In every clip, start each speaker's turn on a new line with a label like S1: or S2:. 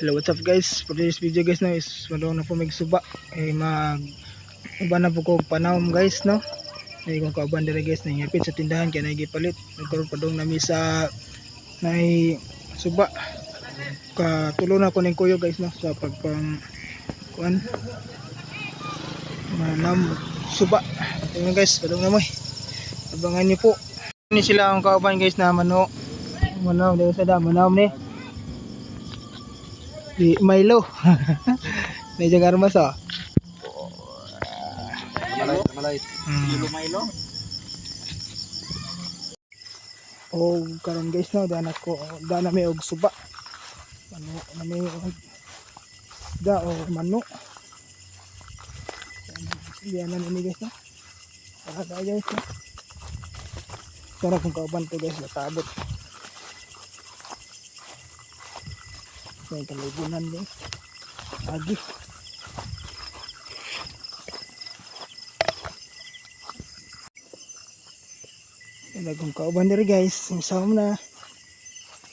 S1: Hello, what's up guys? For this video guys no is madong na po magsuba mag uban na po ko panahon guys no. Ay kung kauban diri guys na ngipit sa tindahan kaya nagipalit. Nagkaroon pa dong nami sa nay suba. Katulo na ko ning kuyo guys no sa pagpang kuan manam suba. Tingnan guys, padong na mo. Abangan niyo po. Ni sila ang kauban guys na mano dito sa dam manam ni. Di Milo. Medyo garmas oh.
S2: Malay. Kilo Milo.
S1: Oh, karon guys no, dana may og suba. Ano na may da o mano. Yan na ni guys no. Ada guys no. Para kung kauban to guys, natabot. May kalibunan guys. Agi. Kung kauban diri guys, isam na.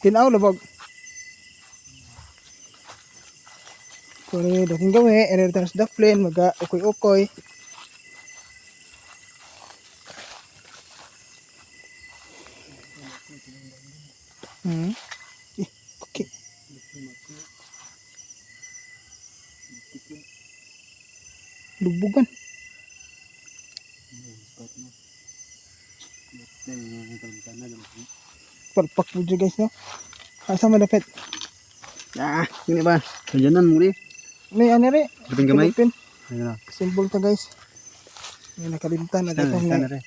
S1: Tinaw labog. Kung dating gawe, erertas daplin, maga ukoy-ukoy. Okay. Lubugan. Palpak po dyan guys no. Asa malapit.
S2: Ini ba? Kajanan mo ni.
S1: May ano rin.
S2: Dating gamay.
S1: Ayun na. Symbol ta guys. May nakalimtan at itong na.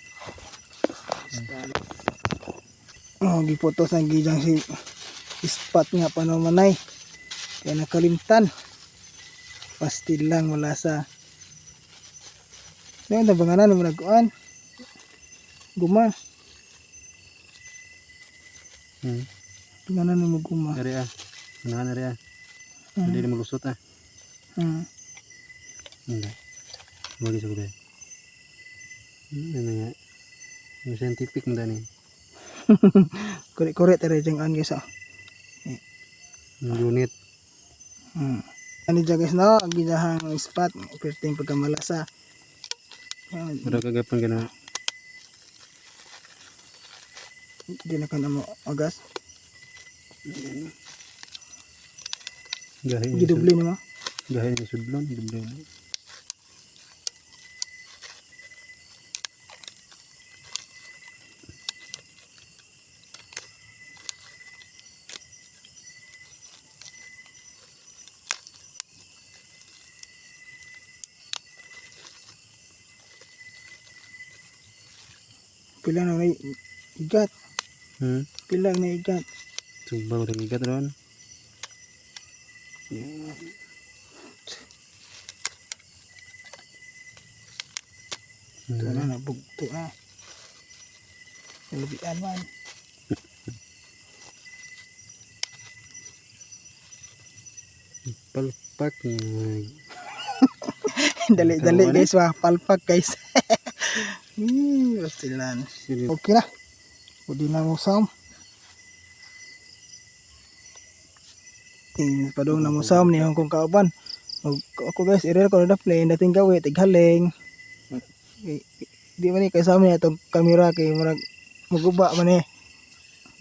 S1: Oh, gipotos ang gijang si spot nga panamanay. Kaya nakalimtan. Pastil lang wala sa. Ngayon nabanganan mo nagkuhan. Guma. Banganan mo guma.
S2: Dari Manahan dari Hindi na malusot Enggak. Bagi sa kuda. Ano nga. Yung scientific mo dani.
S1: Korek-korek tadi jangan guys
S2: Unit.
S1: Ano dyan guys no, ang ginahang spot perting pagkamalasa.
S2: Udah kagapan ka na.
S1: Hindi na ka na mo agas. Gidubli ni mo.
S2: Gahin ni sudlon, dubli mo.
S1: Pila na igat. Pila na igat.
S2: Sumbang sa igat ron.
S1: Ito na nabugto na. Labian man.
S2: Palpak.
S1: Dali guys wah, palpak guys. Pastilan. Okay na. Pwede na mo sam. Padong na mo sam ni kong kauban. Ako guys, i-real ko na play dating gawe tighaling. Di man ni kay sa amin itong kamera kay murag maguba man eh.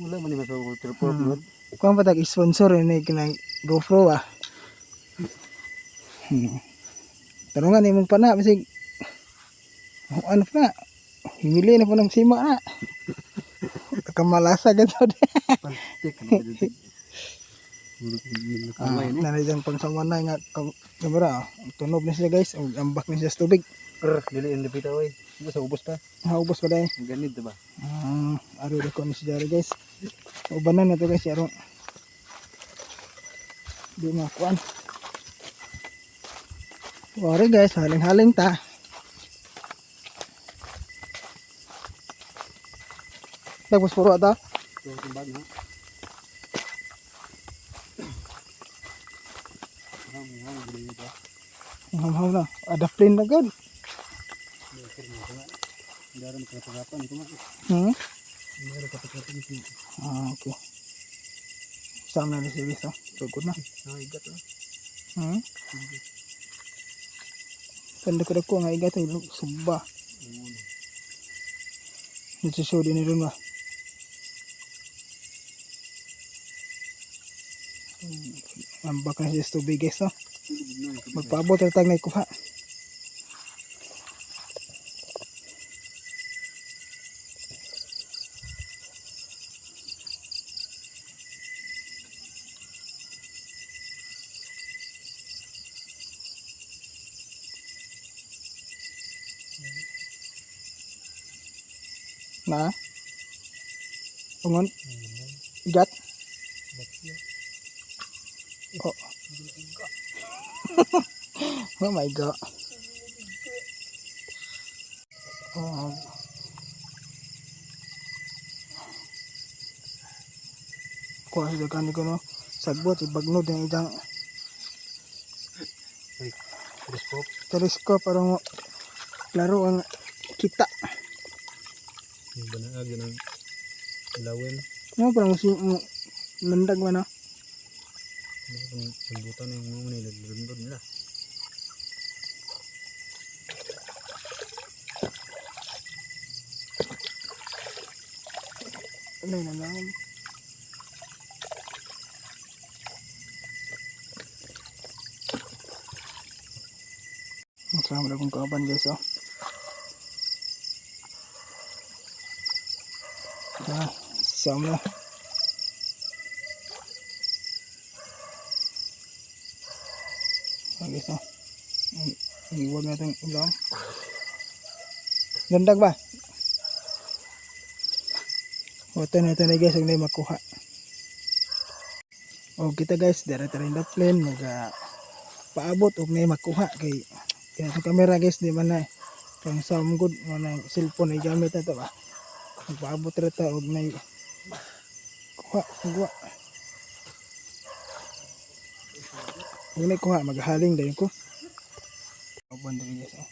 S2: Wala man ni masawag tripod.
S1: Kuan pa tag sponsor ni kinang GoPro ah. Tarungan ni mong pana bisig ano pa himili na po ng sima na. Kamalasa ganito.
S2: Pantik.
S1: Nanay pangsamanay nga kamera. Tunog na sila guys. Ambak na sila sa tubig.
S2: Dili yung lipita oy. Ito sa ubos pa.
S1: Ubos pa dahil.
S2: Ganit diba?
S1: Aro na ko ni si Jari guys. Ubanan na to guys. Aro. Di makuan. Wari guys. Haling-haling ta. Tapos puro ata.
S2: Ito ang timbag na.
S1: Hamhaw na. Daplin na good.
S2: Daram kapagapan ito nga.
S1: Meron
S2: kapagapan ito.
S1: Okay. Sama na siya guys. Tugod na.
S2: Naigat na.
S1: Panda ko dako nga igat ay suba. Dito show din ron ba. Ambak na siya sa tubig guys. Magpaabot na tag na ikuha. Na ungon igat oh oh my god kuha sa kani ko no sagbot ibagnod yung idang teleskop para mo klaro ang kita.
S2: Banaag yun ang ilawin.
S1: Ano parang landag man na.
S2: Pagbutan na yung mga nilagundod nila.
S1: Ano yun na lang. Masama na kong kaban guys oh. Sama na. Guys oh. Iwag natin ulam. Landag ba? O ito na guys ang na makuha. O kita guys dara-dara in the plane paabot og na makuha kay kaya sa camera guys di man na kang sound good mo na cellphone ay gamit na to ba. Magpaabot ra ta og na kuha kuha. Kung na kuha maghaling dayon ko. Abon diri guys oh.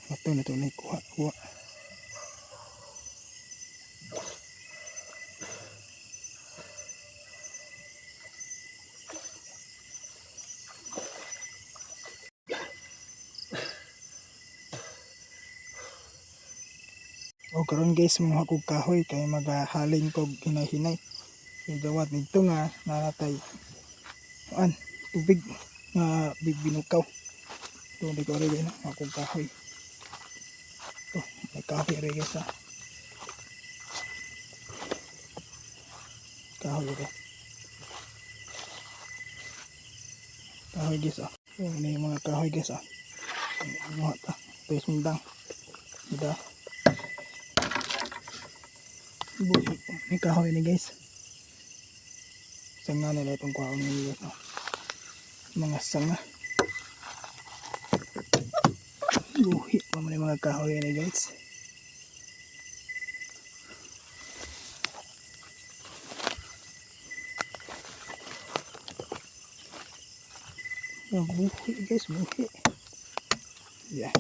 S1: Ito na ito na kuha. O karon guys mga kog kahoy kay maghaling kog hinay-hinay. Idawat nito nga nanatay tubig nga binukaw. Ito di ko rin mga kog kahoy. Ito may kahoy rin guys ha. Kahoy rin. Kahoy guys ha. Yung mga kahoy guys ha. Mga ta. Ito yung sundang. Ito. May kahoy ni guys. Sanga nila itong kahoy ni guys. Mga sanga. Buhi pa man yung mga kahoy ni guys. Buhi guys, buhi. Yeah.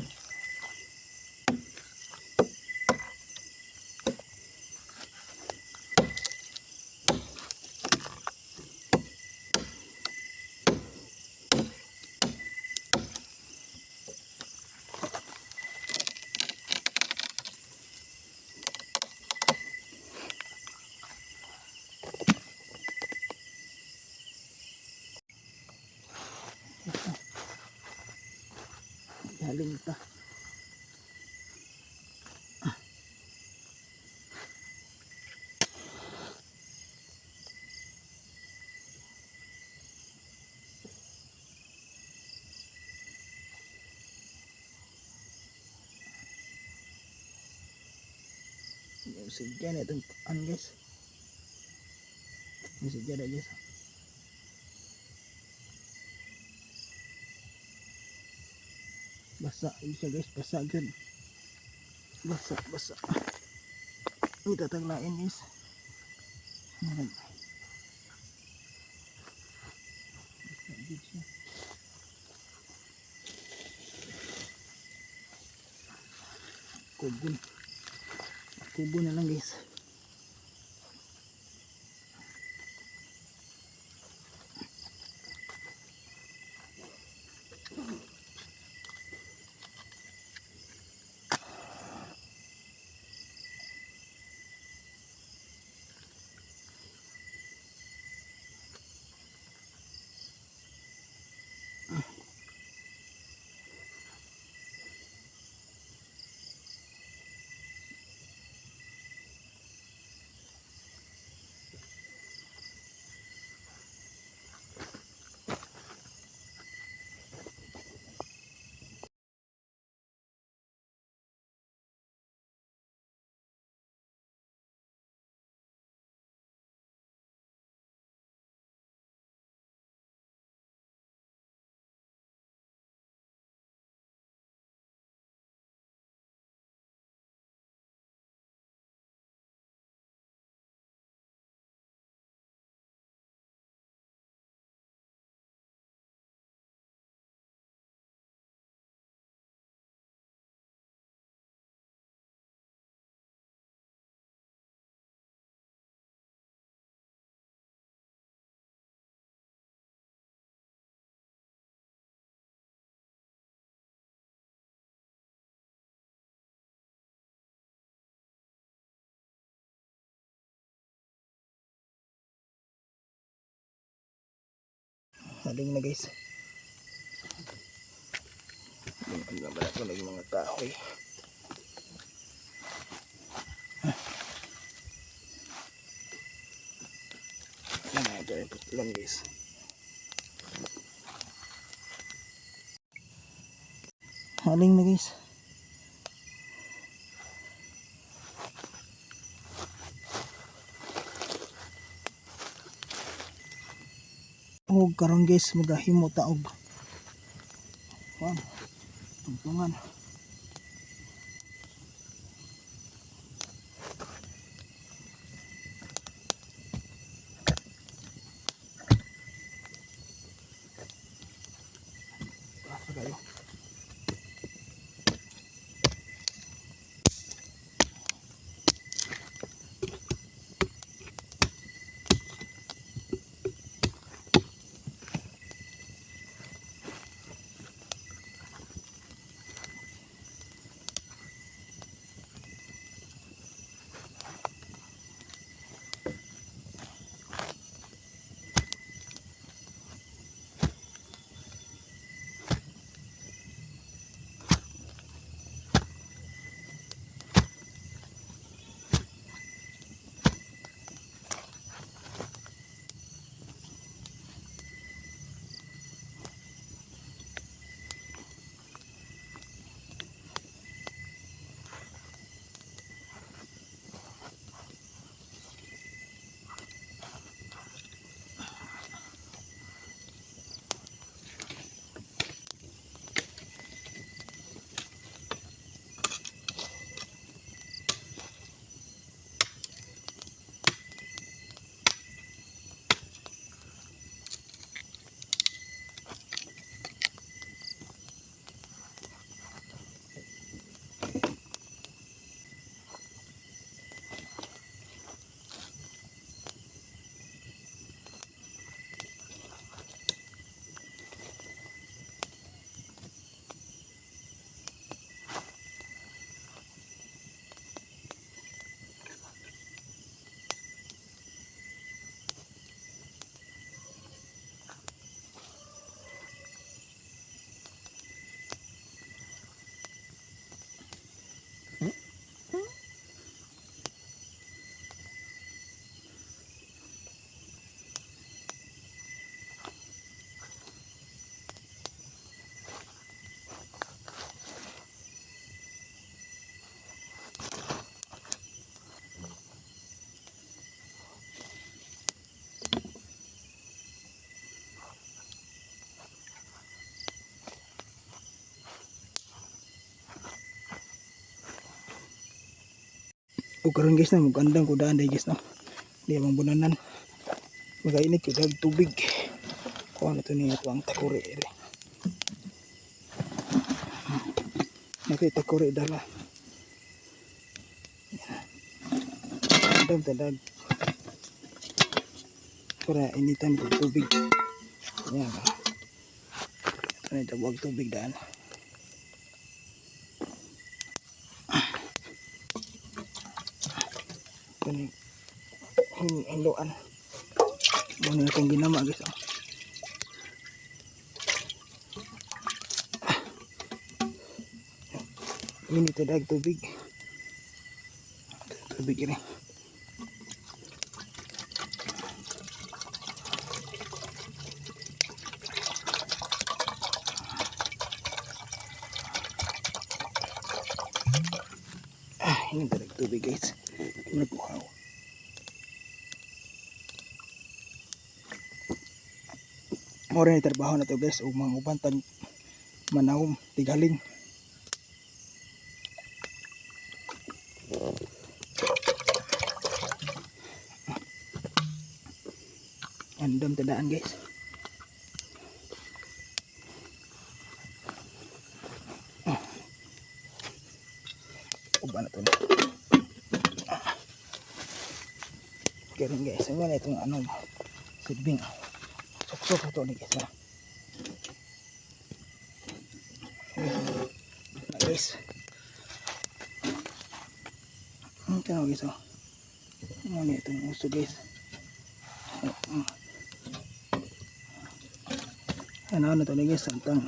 S1: Haling ta. Sige na itong guys. Sige na guys. Basa siya guys, basa dyan. Basa. Ito taglain guys. Kubon. Kubon na lang guys. Haling na guys. Ang ganda ito lagi mga kahoy. Ito yung putlan guys. Haling na guys. Og karon guys magahimo ta og tungtungan. Pasa kayo. O karon guys na magandang kudaan dahil guys no. Di amang bunanan. Magainit ko dag tubig. Kuha na ito niya ito ang takuri. Nakita takuri dala. Andam tadag. Para initan ko tubig. Yan. Ito na tabog tubig daan. Ito na hiluan. Muna na itong ginama guys. Ini tadag tubig. Tubig ini. Ini tadag tubig guys. Nagbuhaw. Mora ni trabaho na to guys. Ug mga uban tag manahom tigaling. Andam tadaan guys. Uban na to na. Kaya rin guys. Ang wala itong ano. Sidbing. Sok-sok ito ni guys. Na guys. Ang tawag guys. Ano niya itong uso guys. Ano na to ni guys. Samtang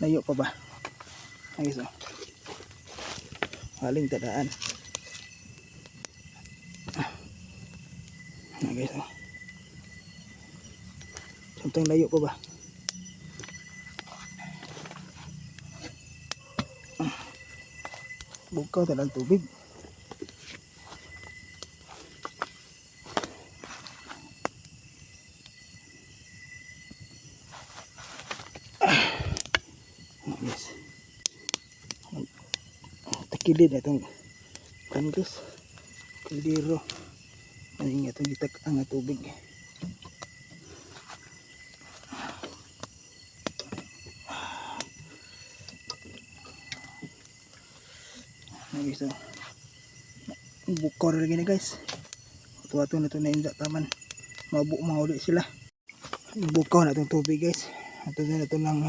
S1: layo pa ba. Ay guys. Haling tadaan. Na guys. Samtang layo pa ba. Bukaw talang tubig. Yes. Takilid na itong kantos. Kaldero. Ano nga itong gitak ang tubig. Guys, bukor lagi na guys. Tuwa-tuwa na ito na inda taman. Mauli sila. Bukaw na itong tubig guys. Ito na ito lang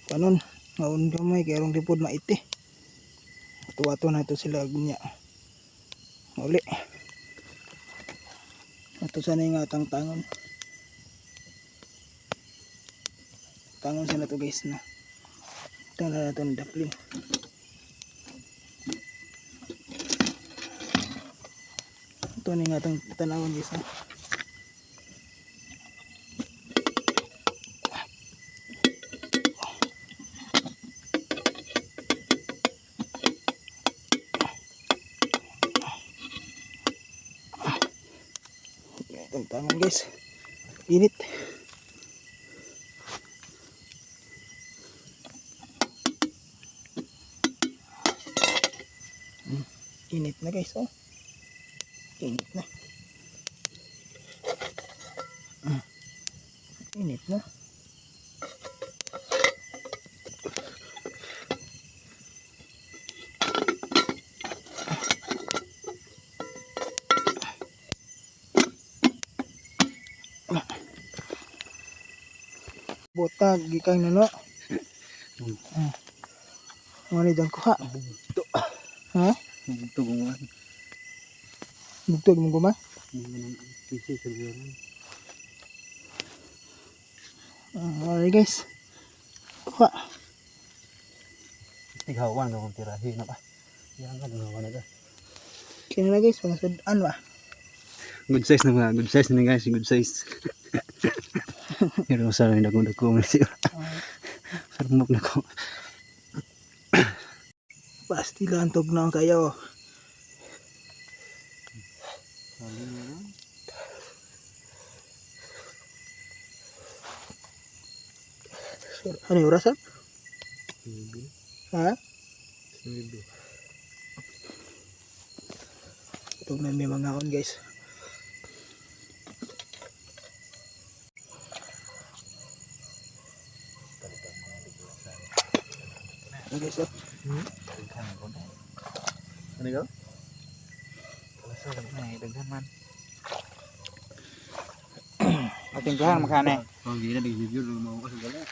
S1: kanon. Ngaon kamay kaya rong lipod maiti. Tuwa-tuwa na ito sila gunya. Mauli. Ito sana yung atang tangon. Tangon sila ito guys na. Ito na ito ng dapling. Ito na yung atang tanawon guys. Itong tangon guys. Init. Init na guys, oh. Init na. Init na. Botag gikan na no. Mali dang kuha.
S2: Bugto.
S1: Ha?
S2: Bugto gumawa.
S1: Bugtog mo guma?
S2: Pisi sa buwan.
S1: Alright guys. Kuha.
S2: Tighawan na kung tirahin na ba. Yan ka na na.
S1: Kaya na guys, mga sudan ba?
S2: Good size na mga. Good size na guys. Good size. Pero sa rin dagong-dagong na siya. Sarmok na ko.
S1: Pasti lantog na kayo. Ano yung orasan? Ha? Ito na may mga on guys. Ano guys, oh?
S2: Ano ka?
S3: Nih, daghan man. Ating tuhan makane.
S2: Kalau gini di jujur mau kasih segala.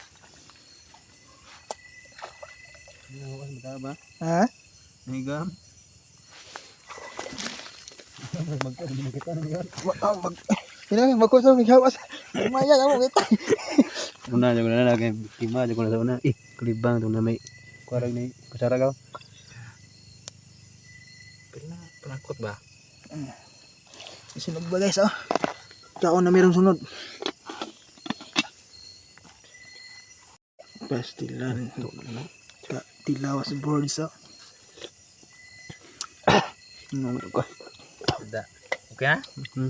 S2: Mau kasih segala ba?
S1: Ha?
S2: Nigam. Magkano kita na
S1: Kailangan magkusog ni gawas. Maya ka mo kita.
S2: Una aja na lagi kima aja ko na una. Kelibang tuh na may kuarag ni kutsara ka.
S3: Penakut ba?
S1: Sunod ba guys oh. Kaon na merong sunod. Pastilan. Tilawas boards oh. Nung ko.
S3: Ada. Oke na?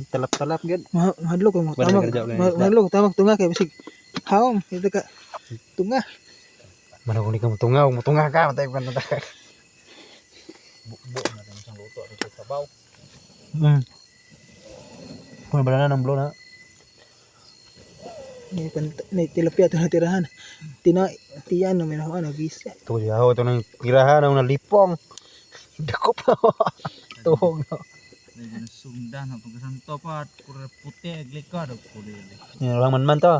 S2: Talap-talap gid.
S1: Mahadlok mo.
S2: Wala
S1: Tamag.
S2: kerja ko na.
S1: Mahadlok tamag tunga kay bisig. Haom ito ka. Tunga.
S2: Mana ko ni ka mutungaw ka matay kan ta.
S3: Bukbo na rin isang luto dito sa sabaw.
S2: Kung banana ng blow na.
S1: Ni tilapia to natirahan. Tiyan no menawa na bisa.
S2: Tuh yaho to nang tirahan ng nalipong. Dakop na. Tuhog na.
S3: Medyo sundan na pagkasan to pa kurang putih glikod ko dili.
S2: Yan orang man to.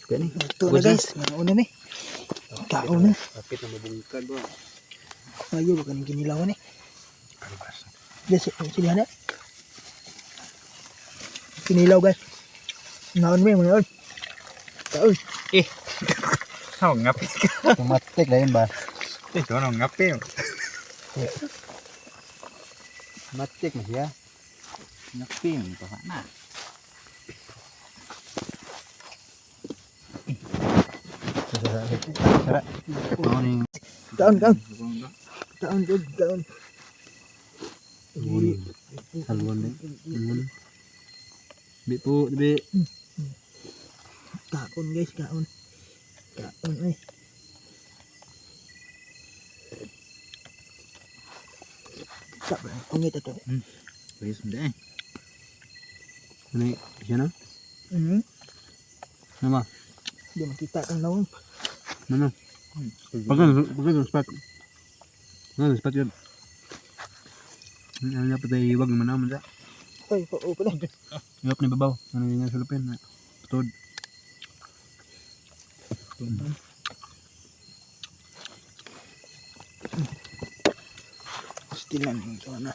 S2: Juga nih.
S1: Ito na guys. Una ni. Kaon na.
S2: Kapit na mabungkad ba.
S1: Ayo ba kaning kinilawan eh. Yes, sila na. Kinilaw guys. Ngaon mo yun. Kaon.
S3: Sao ngapit ka?
S2: Matik lain ba.
S3: Ito ano ngapit.
S2: Matik mas ya.
S3: Ngapit to na.
S2: Sara. Morning.
S1: Kaon. Kaon.
S2: Haluan deh. Bi po, bi.
S1: Kaon guys, kaon. Kaon eh. Sabar, ungit ito.
S3: Wis deh.
S2: Ini siapa? Nama?
S1: Di makita ang lawang.
S2: Mana? Pakai spot. Nah, spot yun. Ano na patay iwag naman naman sa.
S1: Ay, oo pala.
S2: Iwag ni babaw. Ano yung nga sulupin? Tutod.
S1: Stilan ito na.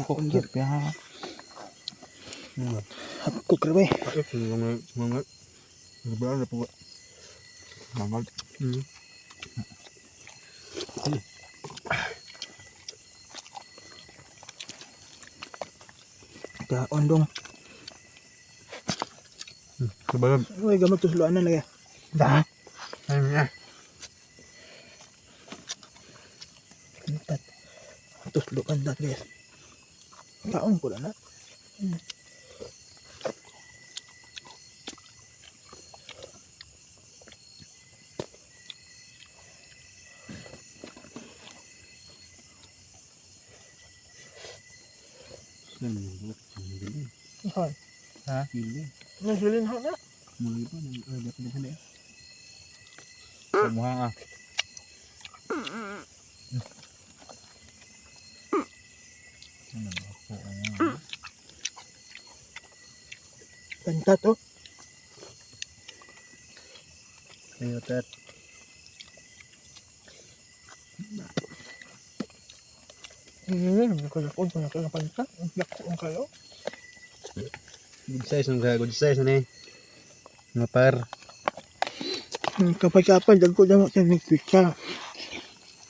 S3: Kok ngir ya.
S1: Aku kerbe.
S2: Semangat. Berapa po?
S3: Mangol.
S1: Kaon dong.
S2: Kebalan.
S1: Uy, gamot to suluan na lagi.
S3: Dah. Ayo.
S1: Tat. Tus lukan dat guys. Kaon ko na. Hoy.
S3: Ha?
S2: Ini.
S1: Nasulin ho na.
S2: Mulai pa nang ada pa sana.
S3: Semua ah.
S1: Pantat oh.
S2: Ayo tet.
S1: Nakakakon pa na pantat. Yako ang kayo.
S2: Good size nih. Ngapar.
S1: Kapag-kapag, dagko dyan mo siya may pizza.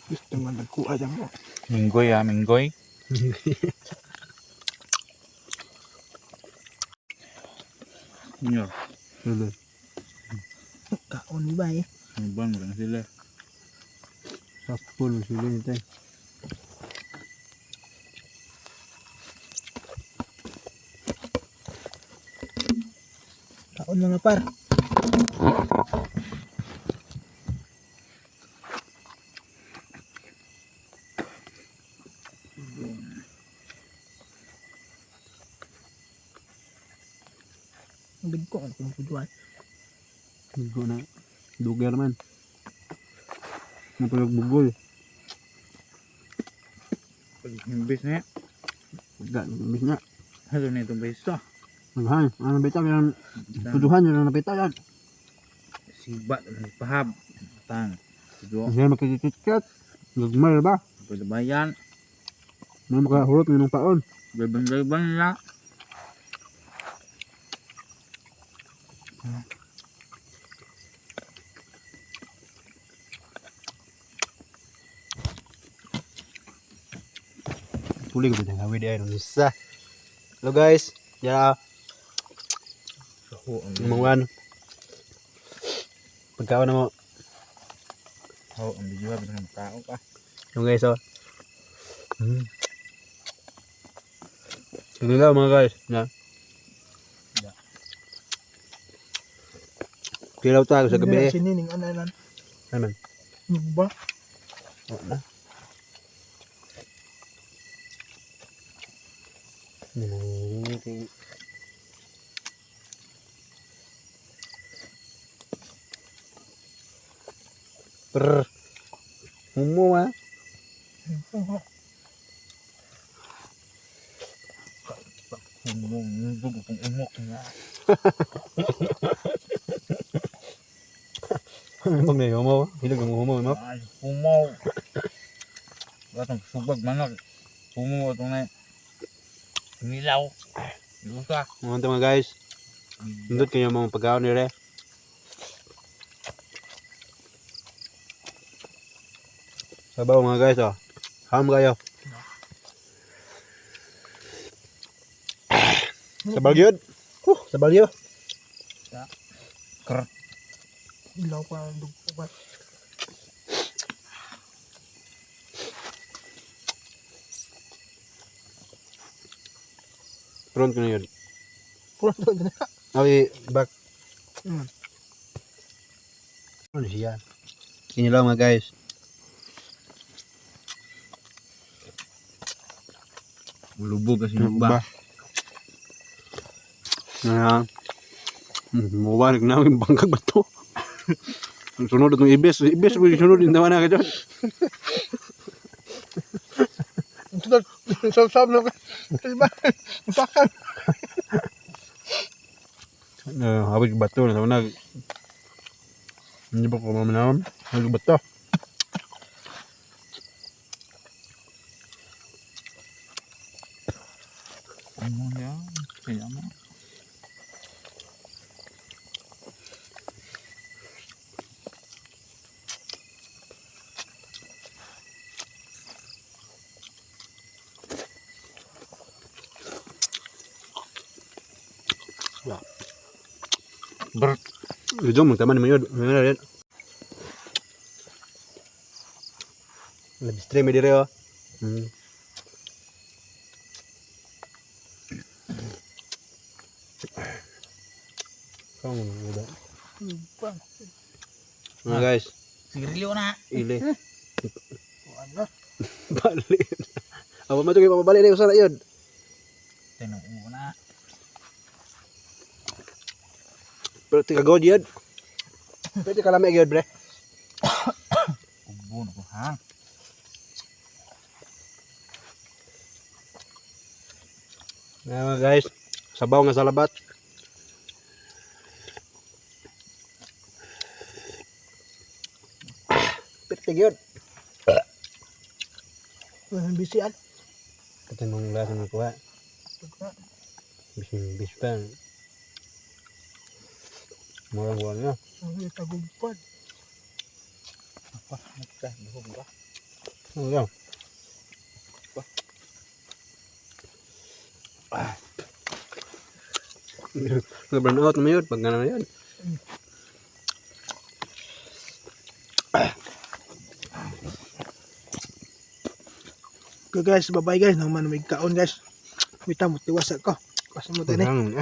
S1: Gusto man nagkuha dyan mo.
S3: Minggoy ah, minggoy. Nyor.
S2: Dulu.
S1: Kaon di ba eh.
S3: Bang udah sila.
S2: Sapul sila ni tay.
S1: Kaon mga par. Ang bigko ang kumukuduan.
S2: Dugo na. Duger man. Napagbugol.
S3: Imbis na.
S2: Enggak, bisnya.
S3: Halo na itong beso.
S2: Maghan, ano beta yang tuduhan yung napita yan.
S3: Sibat ang pahab. Tang. Tudo.
S2: Kasi makikikit. Nagmar ba?
S3: Pagbayan.
S2: May makahurot ng paon.
S3: Gabang-gabang na.
S2: Tuloy ko bintang hawi dia ng isa. Hello guys. Ya,
S3: Saho ang
S2: manguan. Pagkaon na mo.
S3: saho ang bijuha ng tao ka.
S2: Yung guys oh. Sige lang mga guys. Ya.
S3: Ya.
S2: Kilaw tayo sa gabi eh.
S1: Sinining ananan.
S2: Ano man?
S1: Ba?
S2: Wala. Per. Mumu ah.
S3: Umong umok na.
S2: Emang nih mau, hilang kamu mau emang.
S3: Ay, pumaw. Batang subag manok. Pumaw itong na. Nilaw. Lusa.
S2: Mga mga guys, nandun kayo mga pagkaon nila. Sabaw mga guys oh. Ham kayo. Sabal yun. Sabal yun.
S3: Ker.
S1: Ilaw pa ang dugo ba?
S2: Pronto na yun.
S1: Puro na.
S2: Awi, back.
S1: Hmm.
S2: Ano siya? Ini lang mga guys.
S3: Lubog kasi ba.
S2: Nah, mawanig na yung bangkag ba to? Ang sunod itong ibis. Ibis mo yung sunod yung tawa na ka dyan.
S1: Sab-sab na. Diba? Usakan.
S2: Habis bato na tawa na. Hindi pa ko mamanawam. Habis bato.
S3: Ano yan? Kaya mo.
S2: Ber. Ujung magtaman naman yun. May rin. Lebih stream ya dire oh. Kamu udah. Nah guys,
S3: Sigarilyo na.
S2: ile.
S1: Ano?
S2: Balik. Apa mah tuh papabalik deh usah yun.
S3: Tinong na.
S2: Pero tiga god yun. Pwede kalami yun bre.
S3: Ubon ko ha.
S2: Nah guys, sabaw nga sa labat. Pitig yun.
S1: Bisian.
S2: Katanong lasa ng kuha. Bis pa. Murang kuha nga.
S1: Ang tagumpad.
S3: Apa? Nagka. Buhog ba?
S2: Ano lang. Nag-burn out naman yun. Pag gano'n yun.
S1: Okay guys, bye-bye guys. Nang man may kaon guys. Wita mo tiwas ako. Pas mo tani.
S2: Ang